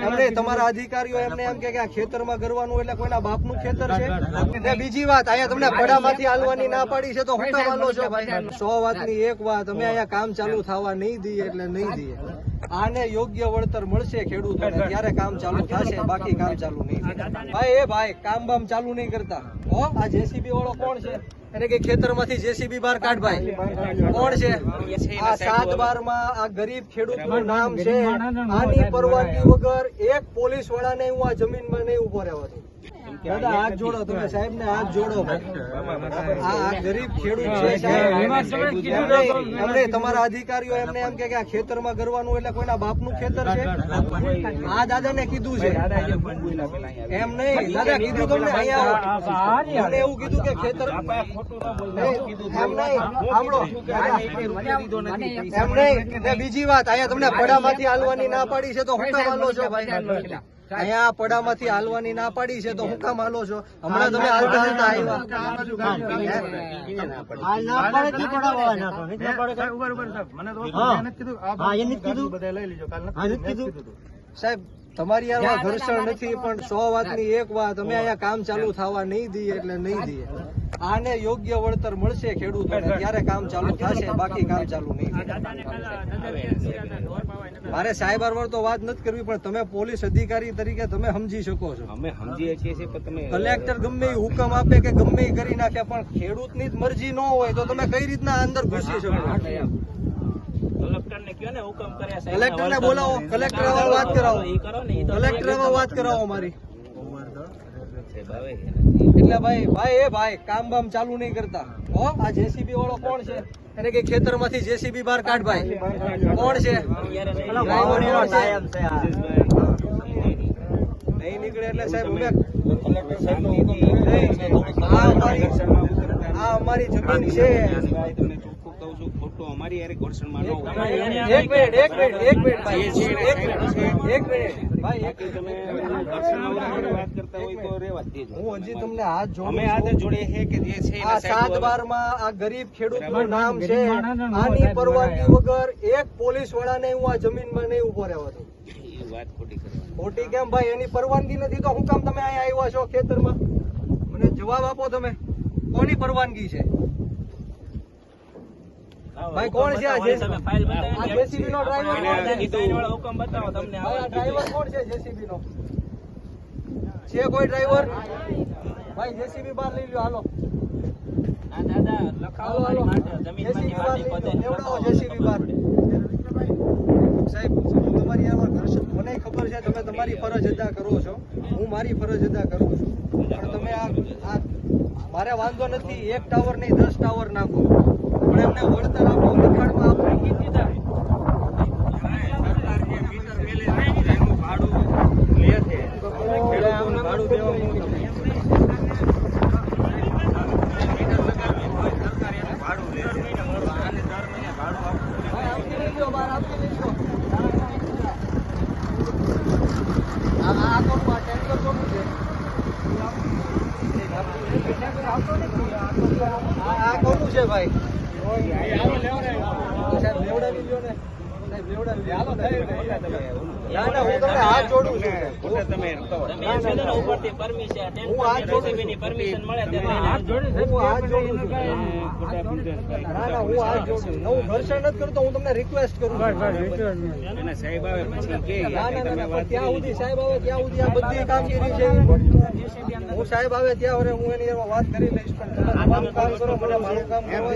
એમને તમારા અધિકારીઓ એમને એમ કે આ ખેતરમાં કરવાનું એટલે કોઈના બાપનું ખેતર છે. બીજી વાત, અહીંયા તમને પડામાંથી હાલવાની ના પાડી છે તો હું કામ હાલો છો ભાઈ? 100 વાતની એક વાત, અમે અહીંયા કામ ચાલુ થવા નહીં દઈએ એટલે નહીં દઈએ. આને યોગ્ય વળતર મળશે ખેડૂતોને ત્યારે કામ ચાલુ થશે, બાકી કામ ચાલુ નહીં થાય. ભાઈ એ ભાઈ કામ બામ ચાલુ નહીં કરતા. આ જેસીબી વાળો કોણ છે? એને કે ખેતરમાંથી જેસીબી બહાર કાઢ ભાઈ. કોણ છે આ? 7/12 માં આ ગરીબ ખેડૂતનું નામ છે. આની પરવાનગી વગર એક પોલીસ વાળાને હું આ જમીનમાં નહીં ઉભો રહેવા દઉં. દાદા હાથ જોડો, તમે સાહેબ ને હાથ જોડો. આ ગરીબ ખેડૂત છે એમને તમારા અધિકારીઓ એમને એમ કે આ ખેતરમાં કરવાનું એટલે કોઈના બાપનું ખેતર છે. આ દાદા ને કીધું છે એમ નહીં. દાદા કીધું તમને અહીંયા એમને એવું કીધું કે ખેતર એમ નહીં. સાંભળો એમ નહીં. બીજી વાત, અહીંયા તમને પડામાંથી હાલવાની ના પાડી છે તો હું કામ હાલો છો ભાઈ? અહીંયા પડામાંથી હાલવાની ના પાડી છે તો હું કામ હાલો છો? હમણાં તમે હાલતા હાલતા આવ્યા. સાહેબ તમારી યાર ઘર્ષણ નથી, પણ 100 વાતની એક વાત, અમે અહીંયા કામ ચાલુ થવા નહીં દઈએ એટલે નહીં દઈએ. આને યોગ્ય વળતર મળશે ખેડૂતોને ત્યારે કામ ચાલુ થશે, બાકી કામ ચાલુ નહીં થાય. મારે સાહેબ તો વાત નથી કરવી, પણ તમે પોલીસ અધિકારી તરીકે તમે સમજી શકો છો. અમે સમજીએ છીએ, પણ તમે કલેક્ટર ગમે એ હુકમ આપે કે ગમે એ કરી નાખે, પણ ખેડૂતની જ મરજી ન હોય તો તમે કઈ રીતના અંદર ઘૂસી શકો? કલેક્ટર ને બોલાવો, કલેક્ટર વાત કરાવો, કલેક્ટર વાત કરાવો મારી. એટલે ભાઈ કામ બામ ચાલુ નહીં કરતા. આ જેસીબી વાળો કોણ છે? એને કે ખેતરમાંથી જેસીબી બહાર કાઢ ભાઈ. કોણ છે? નહીં નીકળે એટલે સાહેબ આ અમારી જમીન છે. અમારી યાર ઘર્ષણમાં ન હોય. એક મિનિટ ભાઈ, એક મિનિટ ભાઈ, વાત કરતા હોય તો રેવા દેજો. હું હજી તમને હાથ જોડું. અમે હાથ જોડે છે કે જે છે આ 7/12 માં આ ગરીબ ખેડૂતનું નામ છે. આની પરવાનગી વગર એક પોલીસ વાળાને હું આ જમીનમાં નહીં ઉભો રહેવા દઉં. એ વાત ખોટી કરવાની. ખોટી કેમ ભાઈ? એની પરવાનગી નથી તો હું કામ તમે અહીંયા આવ્યા છો ખેતરમાં? મને જવાબ આપો તમે, કોની પરવાનગી છે ભાઈ? કોણ છે આ જેસીબી નો ડ્રાઈવર? ડ્રાઈવર કોણ છે જેસીબી નો? છે કોઈ ડ્રાઈવર? ભાઈ જેસીબી બહાર લઈ લ્યો, હાલો જેસીબી બહાર. સાહેબ તમારી મને ખબર છે તમે તમારી ફરજ અદા કરો છો, હું મારી ફરજ અદા કરું છું, પણ તમે આ મારે વાંધો નથી. 1 ટાવર નહીં 10 ટાવર નાખો, પણ એમને વળતર આપો, લખાણમાં આપો. આ કોનું છે ભાઈ? સાહેબ લેવડાવી લ્યો ને, સાહેબ લેવડાવી લ્યો. ના ના, હું તમને હાથ જોડું છું. તમે હું હાથ જોડું છું. ના ના, હું હાથ જોડું છું. હું ઘર્ષણ નથી કરતો, હું તમને રિક્વેસ્ટ કરું છું. સાહેબ આવે પછી કે ના ત્યાં સુધી સાહેબ આવે ત્યાં સુધી આ બધી કામગીરી છે. હું સાહેબ આવે ત્યાં હું એની વાત કરી લઈશ, પણ તમે તમારું કામ કરો, મને મારું કામ કરવા.